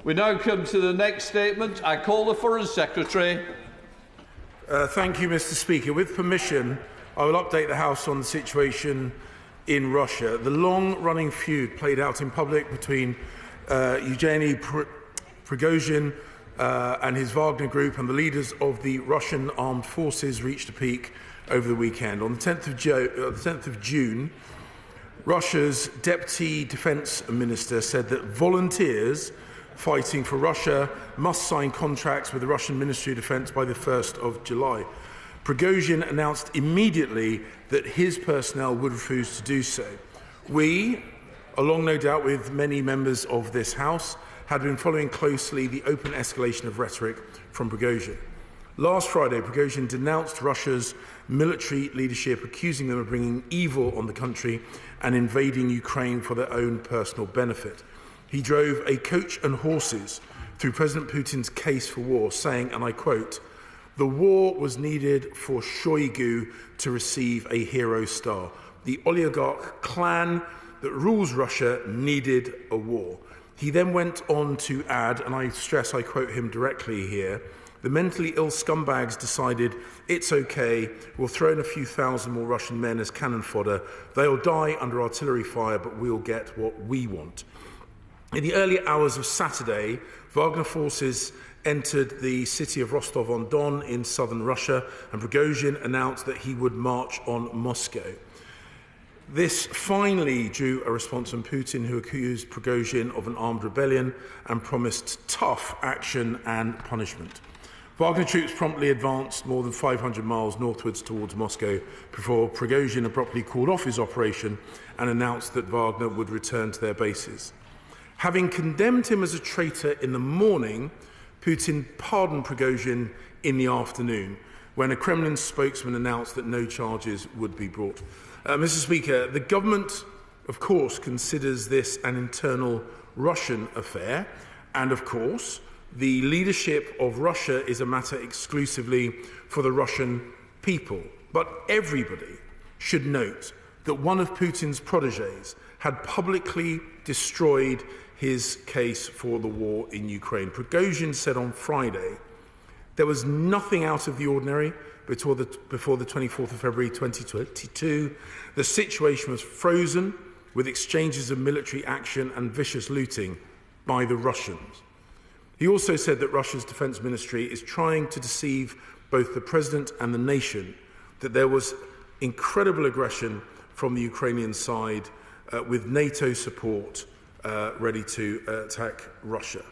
We now come to the next statement. I call the Foreign Secretary. Thank you, Mr. Speaker. With permission, I will update the House on the situation in Russia. The long-running feud played out in public between Yevgeny Prigozhin and his Wagner Group and the leaders of the Russian armed forces reached a peak over the weekend. On the 10th of June, Russia's Deputy Defence Minister said that volunteers fighting for Russia must sign contracts with the Russian Ministry of Defence by the 1st of July. Prigozhin announced immediately that his personnel would refuse to do so. We, along no doubt with many members of this House, had been following closely the open escalation of rhetoric from Prigozhin. Last Friday, Prigozhin denounced Russia's military leadership, accusing them of bringing evil on the country and invading Ukraine for their own personal benefit. He drove a coach and horses through President Putin's case for war, saying, and I quote, "The war was needed for Shoigu to receive a hero star. The oligarch clan that rules Russia needed a war." He then went on to add, and I stress I quote him directly here, "The mentally ill scumbags decided it's okay, we'll throw in a few thousand more Russian men as cannon fodder. They'll die under artillery fire, but we'll get what we want." In the early hours of Saturday, Wagner forces entered the city of Rostov-on-Don in southern Russia, and Prigozhin announced that he would march on Moscow. This finally drew a response from Putin, who accused Prigozhin of an armed rebellion and promised tough action and punishment. Wagner troops promptly advanced more than 500 miles northwards towards Moscow before Prigozhin abruptly called off his operation and announced that Wagner would return to their bases. Having condemned him as a traitor in the morning, Putin pardoned Prigozhin in the afternoon, when a Kremlin spokesman announced that no charges would be brought. Mr. Speaker, the government, of course, considers this an internal Russian affair, and of course, the leadership of Russia is a matter exclusively for the Russian people. But everybody should note that one of Putin's protégés had publicly destroyed his case for the war in Ukraine. Prigozhin said on Friday there was nothing out of the ordinary before the 24th of February 2022. The situation was frozen with exchanges of military action and vicious looting by the Russians. He also said that Russia's defence ministry is trying to deceive both the president and the nation, that there was incredible aggression from the Ukrainian side with NATO support ready to attack Russia.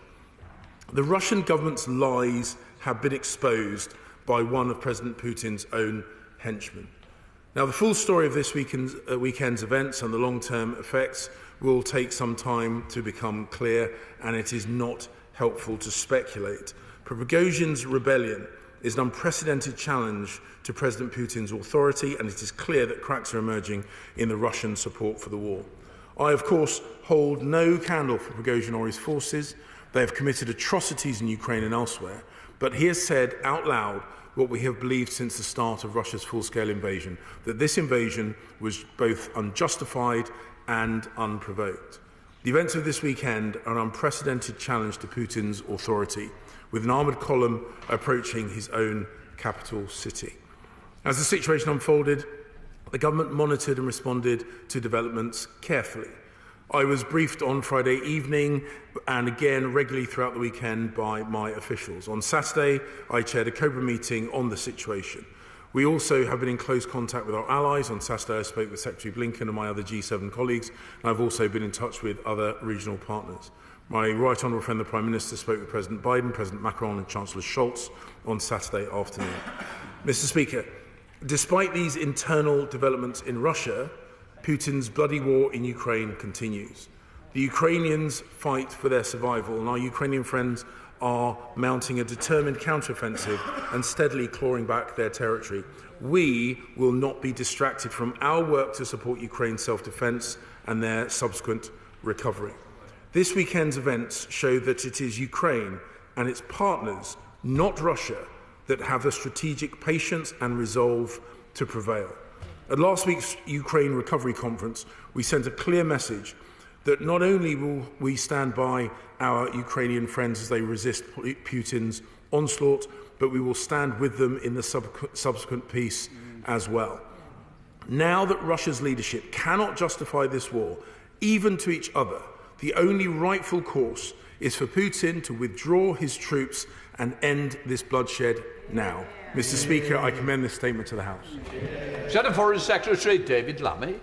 The Russian government's lies have been exposed by one of President Putin's own henchmen. Now, the full story of this weekend's events and the long-term effects will take some time to become clear, and it is not helpful to speculate. Prigozhin's rebellion is an unprecedented challenge to President Putin's authority, and it is clear that cracks are emerging in the Russian support for the war. I, of course, hold no candle for Prigozhin or his forces. They have committed atrocities in Ukraine and elsewhere, but he has said out loud what we have believed since the start of Russia's full-scale invasion, that this invasion was both unjustified and unprovoked. The events of this weekend are an unprecedented challenge to Putin's authority, with an armoured column approaching his own capital city. As the situation unfolded, the government monitored and responded to developments carefully. I was briefed on Friday evening and again regularly throughout the weekend by my officials. On Saturday, I chaired a COBRA meeting on the situation. We also have been in close contact with our allies. On Saturday, I spoke with Secretary Blinken and my other G7 colleagues, and I've also been in touch with other regional partners. My right honourable friend, the Prime Minister, spoke with President Biden, President Macron and Chancellor Scholz on Saturday afternoon. Mr. Speaker, despite these internal developments in Russia, Putin's bloody war in Ukraine continues. The Ukrainians fight for their survival, and our Ukrainian friends are mounting a determined counteroffensive and steadily clawing back their territory. We will not be distracted from our work to support Ukraine's self-defence and their subsequent recovery. This weekend's events show that it is Ukraine and its partners, not Russia, that have the strategic patience and resolve to prevail. At last week's Ukraine Recovery Conference, we sent a clear message that not only will we stand by our Ukrainian friends as they resist Putin's onslaught, but we will stand with them in the subsequent peace as well. Now that Russia's leadership cannot justify this war, even to each other, the only rightful course is for Putin to withdraw his troops and end this bloodshed now. Mr. Speaker, I commend this statement to the House. Senate Foreign Secretary David Lammy.